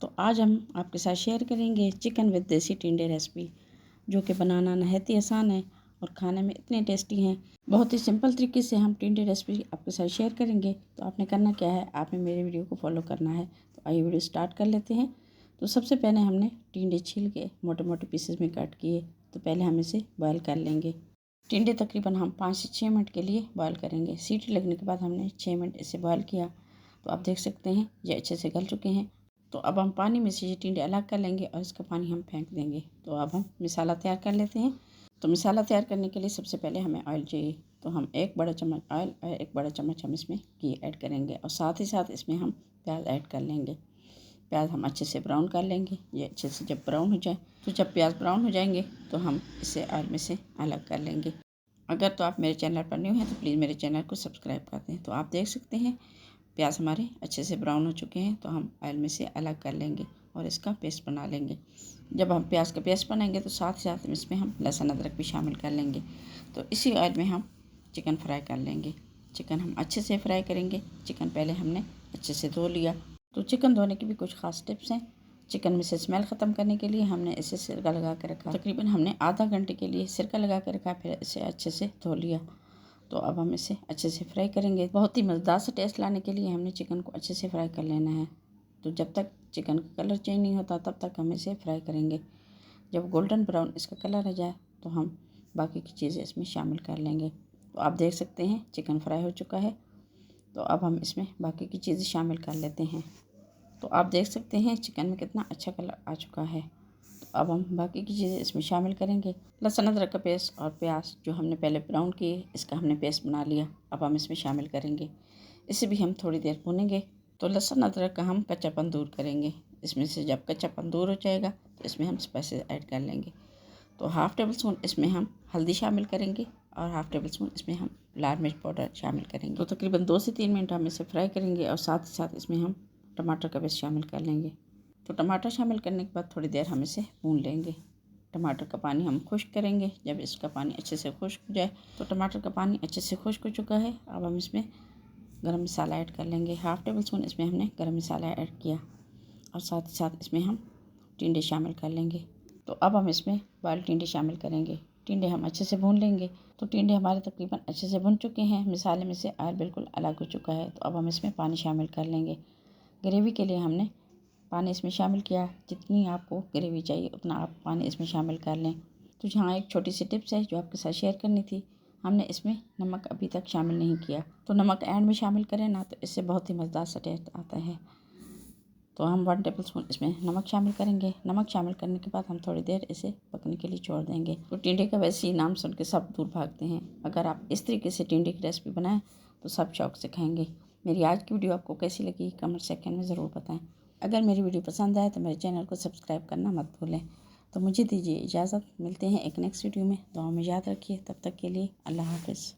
तो आज हम आपके साथ शेयर करेंगे चिकन विद देसी टिंडे रेसिपी, जो कि बनाना नहायत ही आसान है और खाने में इतने टेस्टी हैं। बहुत ही सिंपल तरीके से हम टिंडे रेसिपी आपके साथ शेयर करेंगे। तो आपने करना क्या है, आपने मेरे वीडियो को फॉलो करना है। तो आइए वीडियो स्टार्ट कर लेते हैं। तो सबसे पहले हमने टिंडे छील के मोटे मोटे पीसेस में कट किए। तो पहले हम इसे बॉयल कर लेंगे। टिंडे तकरीबन हम 5 से 6 मिनट के लिए बॉयल करेंगे। सीटी लगने के बाद हमने 6 मिनट इसे बॉयल किया। तो आप देख सकते हैं ये अच्छे से गल चुके हैं। तो अब हम पानी में से ये टिंडे अलग कर लेंगे और इसका पानी हम फेंक देंगे। तो अब हम मसाला तैयार कर लेते हैं। तो मसाला तैयार करने के लिए सबसे पहले हमें ऑयल चाहिए। तो हम 1 बड़ा चम्मच ऑयल और 1 बड़ा चम्मच हम इसमें घी ऐड करेंगे और साथ ही साथ इसमें हम प्याज ऐड कर लेंगे। प्याज हम अच्छे से ब्राउन कर लेंगे। ये अच्छे से जब ब्राउन हो जाए, तो जब प्याज ब्राउन हो जाएंगे तो हम इसे ऑयल में से अलग कर लेंगे। अगर तो आप मेरे चैनल पर न्यू हैं तो प्लीज़ मेरे चैनल को सब्सक्राइब कर दें। तो आप देख सकते हैं प्याज हमारे अच्छे से ब्राउन हो चुके हैं। तो हम ऑयल में से अलग कर लेंगे और इसका पेस्ट बना लेंगे। जब हम प्याज का पेस्ट बनाएंगे तो साथ ही साथ इसमें हम लहसुन अदरक भी शामिल कर लेंगे। तो इसी ऑयल में हम चिकन फ्राई कर लेंगे। चिकन हम अच्छे से फ्राई करेंगे। चिकन पहले हमने अच्छे से धो लिया। तो चिकन धोने की भी कुछ ख़ास टिप्स हैं। चिकन में से स्मेल ख़त्म करने के लिए हमने इसे सिरका लगा कर रखा। तकरीबन हमने आधा घंटे के लिए सिरका लगा कर रखा, फिर इसे अच्छे से धो लिया। तो अब हम इसे अच्छे से फ्राई करेंगे। बहुत ही मज़ेदार से टेस्ट लाने के लिए हमने चिकन को अच्छे से फ्राई कर लेना है। तो जब तक चिकन का कलर चेंज नहीं होता तब तक हम इसे फ्राई करेंगे। जब गोल्डन ब्राउन इसका कलर आ जाए तो हम बाकी की चीज़ें इसमें शामिल कर लेंगे। तो आप देख सकते हैं चिकन फ्राई हो चुका है। तो अब हम इसमें बाकी की चीज़ें शामिल कर लेते हैं। तो आप देख सकते हैं चिकन में कितना अच्छा कलर आ चुका है। तो अब हम बाकी की चीज़ें इसमें शामिल करेंगे। लहसुन अदरक का पेस्ट और प्याज जो हमने पहले ब्राउन किए, इसका हमने पेस्ट बना लिया। अब हम इसमें शामिल करेंगे। इसे भी हम थोड़ी देर भूनेंगे। तो लहसुन अदरक का हम कच्चापन दूर करेंगे। इसमें से जब कच्चापन दूर हो जाएगा तो इसमें हम स्पाइसेस ऐड कर लेंगे। तो हाफ़ टेबल स्पून इसमें हम हल्दी शामिल करेंगे और हाफ़ टेबल स्पून इसमें हम लाल मिर्च पाउडर शामिल करेंगे। तो तकरीबन 2 से 3 मिनट हम इसे फ्राई करेंगे और साथ ही साथ इसमें हम टमाटर का पेस्ट शामिल कर लेंगे। तो टमाटर शामिल करने के बाद थोड़ी देर हम इसे भून लेंगे। टमाटर का पानी हम खुश्क करेंगे। जब इसका पानी अच्छे से खुश्क हो जाए, तो टमाटर का पानी अच्छे से खुश्क हो चुका है। अब हम इसमें गरम मसाला ऐड कर लेंगे। हाफ़ टेबल स्पून इसमें हमने गरम मसाला ऐड किया और साथ ही साथ इसमें हम टिंडे शामिल कर लेंगे। तो अब हम इसमें बॉइल्ड टिंडे शामिल करेंगे। टिंडे हम अच्छे से भून लेंगे। तो टिंडे हमारे तकरीबन अच्छे से भुन चुके हैं। मसाले में से ऑयल बिल्कुल अलग हो चुका है। तो अब हम इसमें पानी शामिल कर लेंगे। ग्रेवी के लिए हमने पानी इसमें शामिल किया। जितनी आपको ग्रेवी चाहिए उतना आप पानी इसमें शामिल कर लें। तो यहाँ एक छोटी सी टिप्स है जो आपके साथ शेयर करनी थी। हमने इसमें नमक अभी तक शामिल नहीं किया। तो नमक एंड में शामिल करें ना, तो इससे बहुत ही मज़ेदार सा टेस्ट आता है। तो हम 1 टेबल स्पून इसमें नमक शामिल करेंगे। नमक शामिल करने के बाद हम थोड़ी देर इसे पकने के लिए छोड़ देंगे। तो टिंडे का वैसे ही नाम सुन के सब दूर भागते हैं। अगर आप इस तरीके से टिंडे की रेसिपी बनाएं तो सब शौक से खाएंगे। मेरी आज की वीडियो आपको कैसी लगी कमेंट सेक्शन में ज़रूर बताएं। अगर मेरी वीडियो पसंद आए तो मेरे चैनल को सब्सक्राइब करना मत भूलें। तो मुझे दीजिए इजाज़त। मिलते हैं एक नेक्स्ट वीडियो में। दुआ में याद रखिए। तब तक के लिए अल्लाह हाफ़िज़।